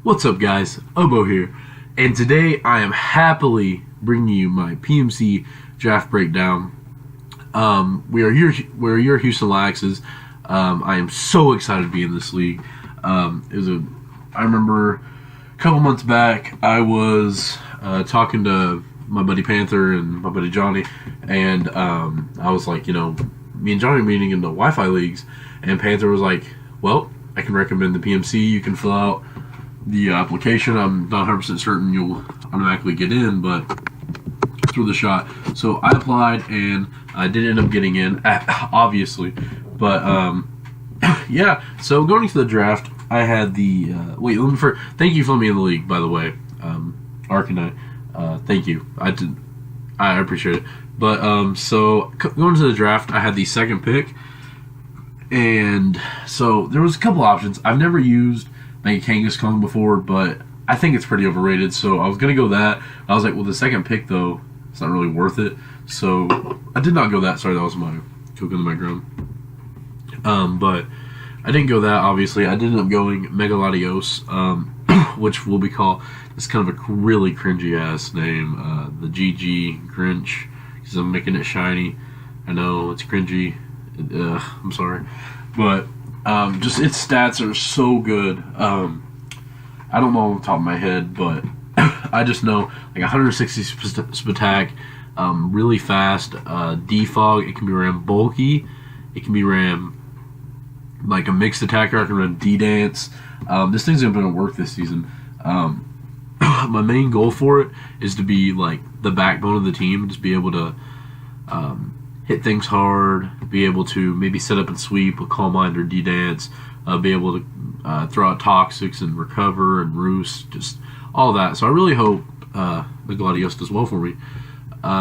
What's up, guys? Obo here, and today I am happily bringing you my PMC draft breakdown. We are your Houston Laxes. I am so excited to be in this league. I remember a couple months back I was talking to my buddy Panther and my buddy Johnny, and I was like, me and Johnny are meeting in the Wi-Fi leagues, and Panther was like, well, I can recommend the PMC. You can fill out the application. I'm not 100% certain you'll automatically get in, but through the shot. So I applied, and I did end up getting in, obviously. But yeah. So going into the draft, I had the thank you for letting me in the league, by the way, Arcanine. Thank you. I appreciate it. But so going into the draft, I had the second pick, and so there was a couple options. I've never used Kangaskhan before, but I think it's pretty overrated, so I was going to go that. I was like, well, the second pick, though, it's not really worth it, so I did not go that. Sorry, that was my cook in the background. But I didn't go that, obviously. I did end up going Megalodios, which will be called, it's kind of a really cringy-ass name, the GG Grinch, because I'm making it shiny. I know, it's cringy. I'm sorry. But just its stats are so good. I don't know off the top of my head, but I just know like 160 attack, really fast. Defog. It can be ran bulky. It can be ran like a mixed attacker. I can run D-Dance. This thing's gonna work this season. My main goal for it is to be like the backbone of the team, just be able to hit things hard, be able to maybe set up and sweep with Calm Mind or D-Dance, be able to throw out Toxics and recover and roost, just all that. So I really hope the Gladius does well for me.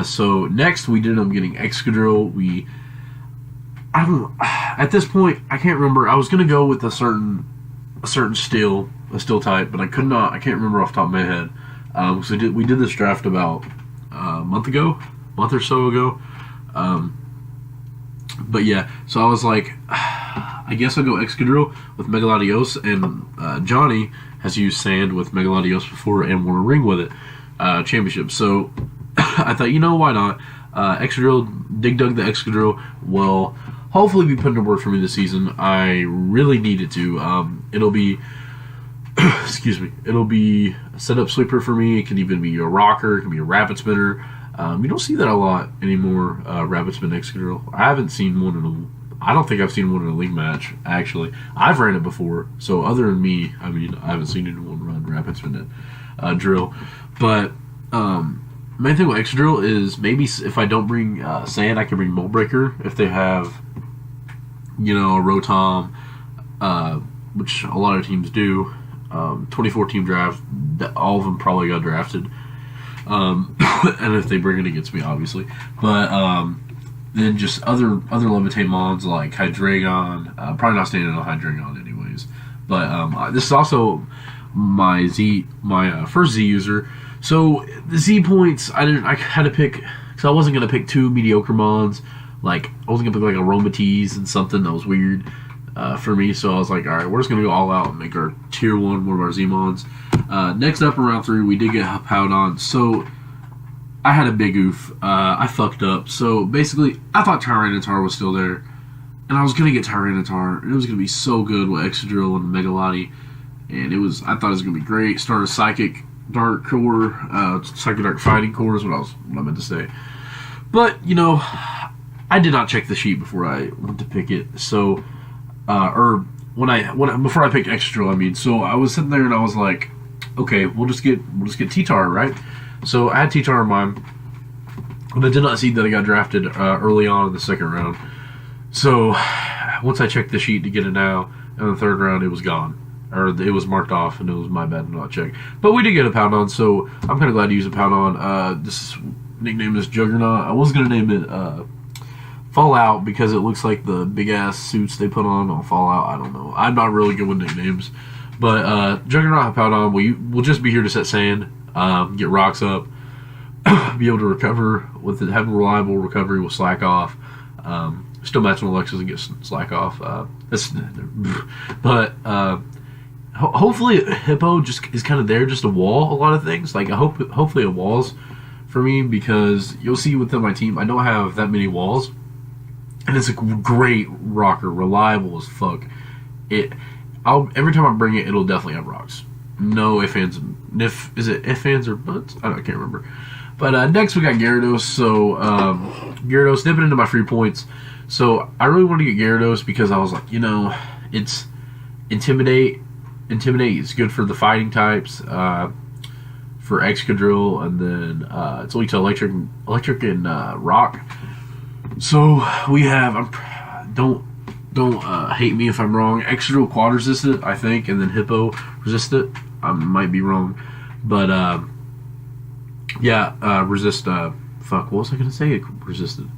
So next we did end up getting Excadrill. At this point I can't remember. I was gonna go with a certain steel type, but I can't remember off the top of my head. So we did this draft about a month or so ago. But yeah, so I was like, I guess I'll go Excadrill with Megalodios, and Johnny has used Sand with Megalodios before and won a ring with it, championship. So I thought, why not? Excadrill, Dig Dug the Excadrill will hopefully be putting to work for me this season. I really need it to. It'll be, it'll be a setup sweeper for me. It can even be a rocker. It can be a rapid spinner. You don't see that a lot anymore, Rapid Spin Excadrill. I don't think I've seen one in a league match, actually. I've ran it before, so other than me, I haven't seen anyone run Rapid Spin Drill. But main thing with Excadrill is maybe if I don't bring Sand, I can bring Mold Breaker if they have, a Rotom, which a lot of teams do. 24 team draft, all of them probably got drafted. And if they bring it against me, obviously. But then just other Levitate mons like Hydreigon. Probably not standing on Hydreigon anyways. But this is also my first Z user. So the Z points, I had to pick, because I wasn't gonna pick two mediocre mons. Like I wasn't gonna pick like a Aromatisse and something that was weird for me. So I was like, all right, we're just gonna go all out and make our tier one of our Z mons. Next up in round 3, we did get Hippowdon. So I had a big oof. I fucked up. So basically, I thought Tyranitar was still there, and I was gonna get Tyranitar, and it was gonna be so good with Excadrill and Megalodi, and I thought it was gonna be great. Started Psychic Dark Core, Psychic Dark Fighting Core is what I meant to say. But I did not check the sheet before I went to pick it. So, before I picked Excadrill, so I was sitting there and I was like, okay, we'll just get T-Tar, right? So I had T-Tar in mind, but I did not see that I got drafted early on in the second round. So once I checked the sheet to get it now, in the third round it was gone, or it was marked off, and it was my bad to not check. But we did get a Hippowdon, so I'm kind of glad to use a Hippowdon. This nickname is Juggernaut. I was gonna name it Fallout because it looks like the big ass suits they put on Fallout. I don't know. I'm not really good with nicknames. But Juggernaut Hippowdon, we'll just be here to set sand, get rocks up, be able to recover with it, having reliable recovery with slack off. Still matching Laxes and get slack off. But hopefully Hippo just is kind of there just to wall a lot of things. Like, hopefully it walls for me, because you'll see within my team I don't have that many walls, and it's a great rocker, reliable as fuck. Every time I bring it, it'll definitely have rocks. No ifs, ands, is it ifs, ands, or buts? I can't remember. But next we got Gyarados. So Gyarados dipping into my free points. So I really wanted to get Gyarados because I was like, it's Intimidate. Intimidate is good for the fighting types, for Excadrill, and then it's weak to electric and rock. So we have, don't hate me if I'm wrong, Excadrill quad resistant, I think, and then Hippo resistant. I might be wrong, but resist. What was I gonna say? Resistant.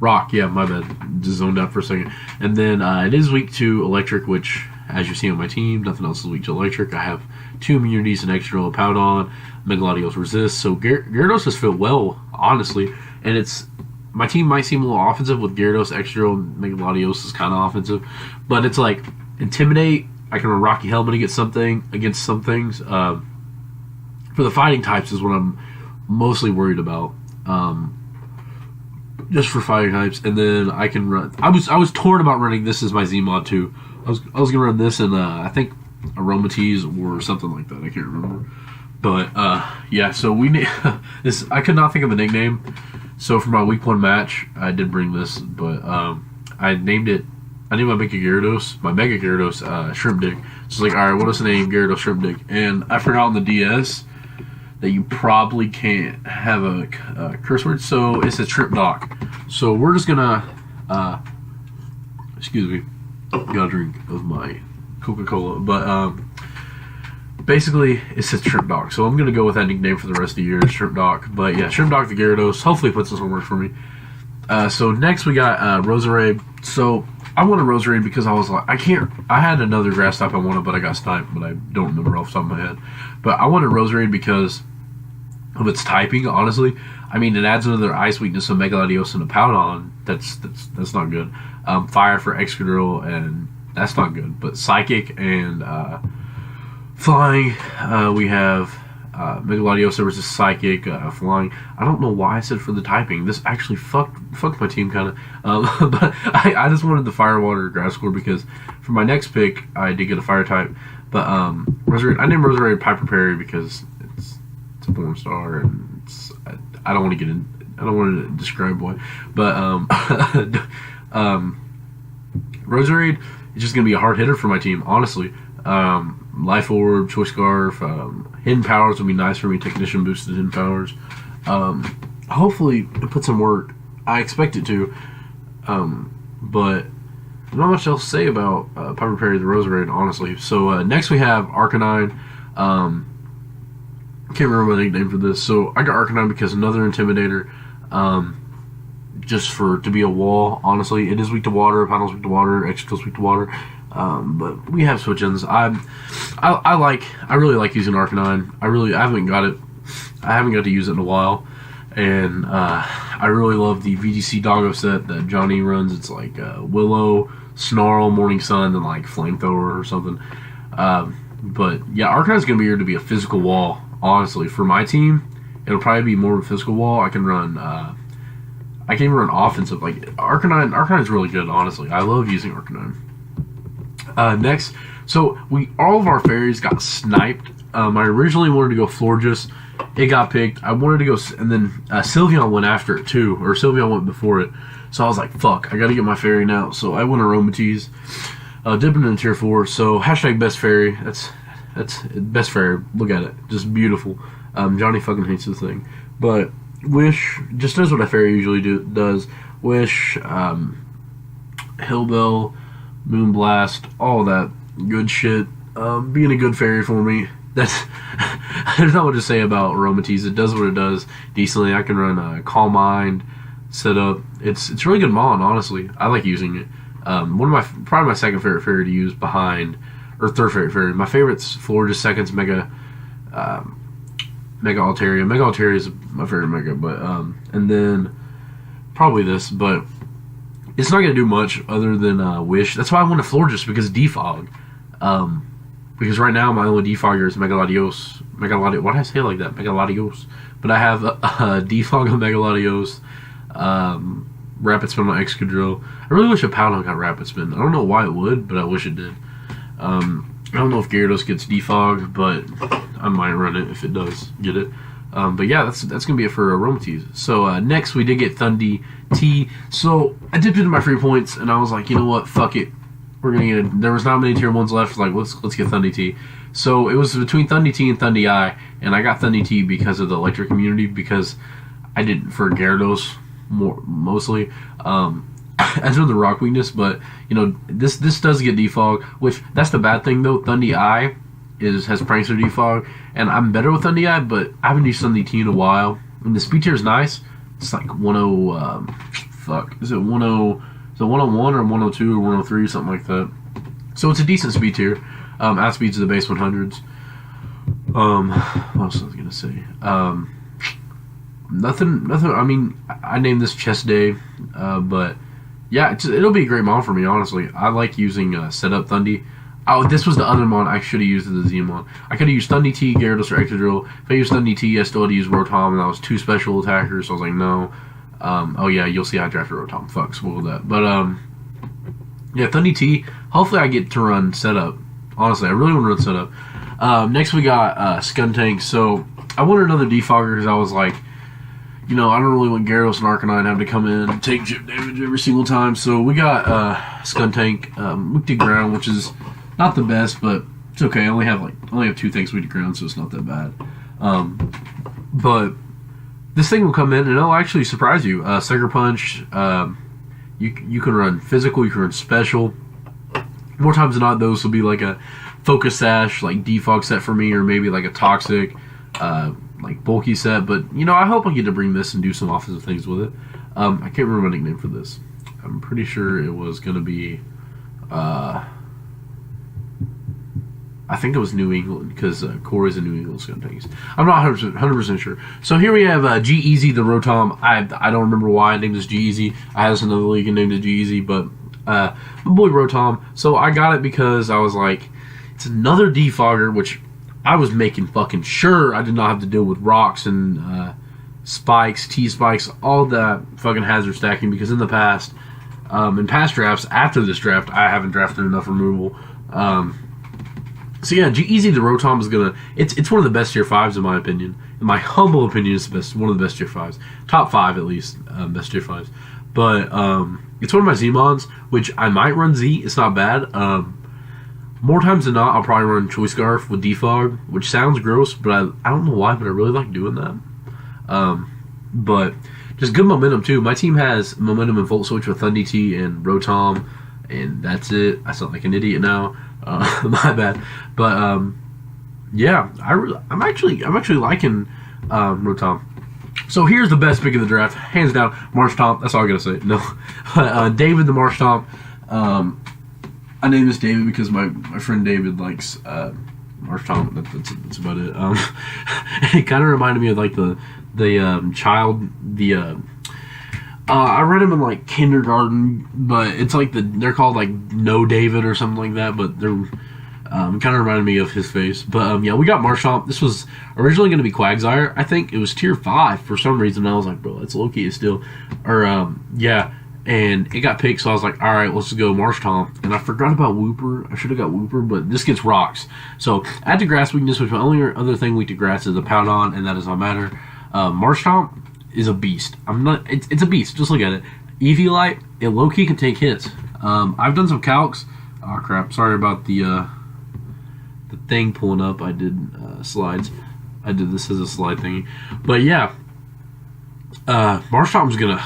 Rock. Yeah, my bad. Just zoned out for a second. And then it is weak to electric, which, as you see on my team, nothing else is weak to electric. I have 2 immunities, an Excadrill, a Powdon, Megalodios resist. So Gyarados has fit well, honestly, and my team might seem a little offensive with Gyarados, Excadrill, Megalodios is kind of offensive, but it's like Intimidate. I can run Rocky Helmet against some things. For the fighting types is what I'm mostly worried about. Just for fighting types, and then I can run. I was torn about running this as my Z mod too. I was gonna run this and I think Aromatisse or something like that. I can't remember. But yeah, so we need this. I could not think of a nickname. So for my week 1 match, I did bring this, but I named my Mega Gyarados, Shrimp Dick. So it's like, alright, what is the name? Gyarados Shrimp Dick. And I forgot on the DS that you probably can't have a curse word, so it's a Trip Dock. So we're just gonna, excuse me, got a drink of my Coca-Cola, but basically it's a Shrimp Dock. So I'm gonna go with that nickname for the rest of the year, Shrimp Dock. But yeah, Shrimp Dock the Gyarados. Hopefully it puts this on work for me. So next we got Roserade. So I wanted Roserade because I was like, I had another grass type I wanted, but I got sniped, but I don't remember off the top of my head. But I wanted Roserade because of its typing, honestly. I mean, it adds another ice weakness, a Megalodios and a Powdon. That's not good. Fire for Excadrill, and that's not good. But Psychic and Flying, we have Megalodios versus Psychic, Flying. I don't know why I said for the typing. This actually fucked my team kind of. But I just wanted the Fire, Water, Grass core because for my next pick, I did get a Fire type. But Roserade, I named Roserade Piper Perry because it's a porn star, and I don't want to get in. I don't want to describe why, but Roserade is just gonna be a hard hitter for my team, honestly. Life Orb, Choice Scarf, Hidden Powers would be nice for me. Technician boosted Hidden Powers. Hopefully it puts some work. I expect it to, but not much else to say about Piper Perry the Roserade, honestly. So next we have Arcanine. Can't remember my nickname for this. So I got Arcanine because another Intimidator, just to be a wall. Honestly, it is weak to water. Panel's weak to water. Excadrill's weak to water. But we have switch-ins. I really like using Arcanine. I haven't got to use it in a while, and I really love the VGC Doggo set that Johnny runs. It's like Willow, Snarl, Morning Sun, and like Flamethrower or something. But yeah, Arcanine's gonna be here to be a physical wall. Honestly, for my team, it'll probably be more of a physical wall. I can run offensive. Like Arcanine's really good. Honestly, I love using Arcanine. Next, so all of our fairies got sniped. I originally wanted to go Florges. It got picked. I wanted to go, and then Sylveon went after it too, or Sylveon went before it. So I was like, fuck, I gotta get my fairy now. So I went Aromatisse, dipping in tier 4. So hashtag best fairy. That's best fairy. Look at it, just beautiful. Johnny fucking hates this thing, but Wish just does what a fairy usually does. Wish, Hillbell, Moonblast, all that good shit. Being a good fairy for me. There's not much to say about Aromatisse. It does what it does decently. I can run Calm Mind, Setup. It's really good mon, honestly. I like using it. Probably my second favorite fairy to use behind, or third favorite fairy. My favorite's Florges, second's Mega Altaria. Mega Altaria is my favorite Mega, but and then probably this, but it's not gonna do much other than Wish. That's why I wanted Florges because Defog. because right now my only defogger is Megaladios. Why did I say it like that? Megaladios. But I have a defog of Megaladios, Rapid Spin on Excadrill. I really wish a Powder got Rapid Spin. I don't know why it would, but I wish it did. I don't know if Gyarados gets defog, but I might run it if it does get it. But yeah, that's gonna be it for Aromatisse. So next we did get Thundy T. So I dipped into my free points and I was like, you know what, fuck it. We're gonna get it. There was not many tier 1s left. Like let's get Thundy T. So it was between Thundy T and Thundy I, and I got Thundy T because of the electric immunity, because I didn't for Gyarados mostly. I know the rock weakness, but you know this does get defog, which that's the bad thing though. Thundy I has Prankster defog, and I'm better with Thundy I, but I haven't used Thundy T in a while. And the speed tier is nice. It's like 10. Is it 10? Is it 101 or 102 or 103 or something like that? So it's a decent speed tier. Outspeeds to the base 100s. What else was I gonna say? Nothing. I mean, I named this Chest Day, but yeah, it'll be a great mon for me. Honestly, I like using Setup Thundy. Oh, this was the other mon I should have used as the Zmon. I could have used Thundy T, Gyarados, or Excadrill. If I used Thundy T, I still had to use Rotom, and that was 2 special attackers. So I was like, no. Oh yeah, you'll see I drafted Rotom. Fuck, spoiled that. But yeah, Thundy T. Hopefully, I get to run Setup. Honestly, I really want to run Setup. Next, we got Skuntank. So I wanted another defogger because I was like, you know, I don't really want Gyarados and Arcanine having to come in and take chip damage every single time. So we got Skuntank, weak to ground, which is not the best, but it's okay. I only have 2 things weak to ground, so it's not that bad. But this thing will come in and it'll actually surprise you. Sucker Punch. You can run physical. You can run special. More times than not, those will be like a Focus Sash, like defog set for me, or maybe like a Toxic, like bulky set. But you know, I hope I get to bring this and do some offensive things with it. I can't remember my nickname for this. I'm pretty sure it was gonna be. I think it was New England, because Corey's a New England Skuntank. I'm not 100% sure. So here we have G-Eazy, the Rotom. I don't remember why I named this G-Eazy. I had this in another league and named it G-Eazy, but my boy Rotom. So I got it because I was like, it's another defogger, which I was making fucking sure I did not have to deal with rocks and spikes, T-spikes, all that fucking hazard stacking, because in the past, in past drafts, after this draft, I haven't drafted enough removal. So yeah, G-Eazy the Rotom is gonna. It's one of the best tier 5s in my opinion. In my humble opinion, it's one of the best tier 5s. Top 5 at least, best tier 5s. But it's one of my Z-Mons, which I might run Z. It's not bad. More times than not, I'll probably run Choice Scarf with defog, which sounds gross, but I don't know why, but I really like doing that. But just good momentum too. My team has momentum and Volt Switch with Thundy T and Rotom, and that's it. I sound like an idiot now. My bad. But yeah, I'm actually liking Rotom. So here's the best pick of the draft, hands down, Marshtomp. That's all I gotta say. No, David the Marshtomp. I named this David because my friend David likes Marshtomp. That's about it. It kind of reminded me of like the child. I read him in like kindergarten, but it's like they're called like No David or something like that. But they're kind of reminded me of his face. But yeah, we got Marshtomp. This was originally going to be Quagsire. I think it was tier 5 for some reason. I was like, bro, that's low key. It's still, or yeah. And it got picked, so I was like, all right, let's go Marshtomp. And I forgot about Wooper. I should have got Wooper, but this gets rocks. So add to Grass weakness, which my only other thing weak to Grass is a Powdon, and that does not matter. Marshtomp is a beast. It's a beast. Just look at it. Eevee Light, it low key can take hits. I've done some calcs. Oh crap! Sorry about the thing pulling up. I did slides. I did this as a slide thingy. But yeah, Marshtomp's gonna.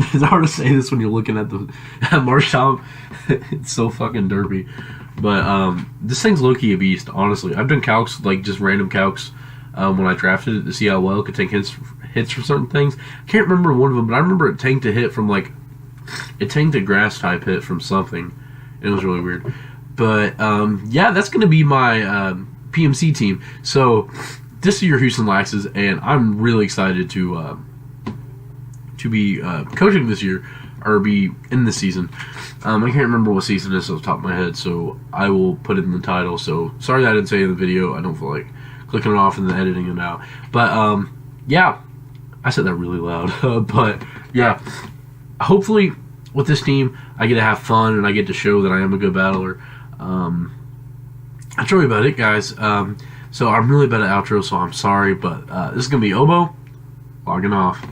It's hard to say this when you're looking at the Marshtomp. It's so fucking derpy. But this thing's low key a beast. Honestly, I've done calcs, like just random calcs. When I drafted it to see how well it could take hits for certain things. I can't remember one of them, but I remember it tanked a hit from like, it tanked a grass type hit from something. It was really weird. But yeah, that's going to be my PMC team. So this is your Houston Laxes, and I'm really excited to be coaching this year. or be in the season. I can't remember what season it is off the top of my head, so I will put it in the title. So sorry that I didn't say it in the video. I don't feel like clicking it off and then editing it out. But yeah, I said that really loud. But yeah, hopefully with this team I get to have fun and I get to show that I am a good battler. That's really about it, guys. So I'm really bad at outro, so I'm sorry, but this is gonna be Obo logging off.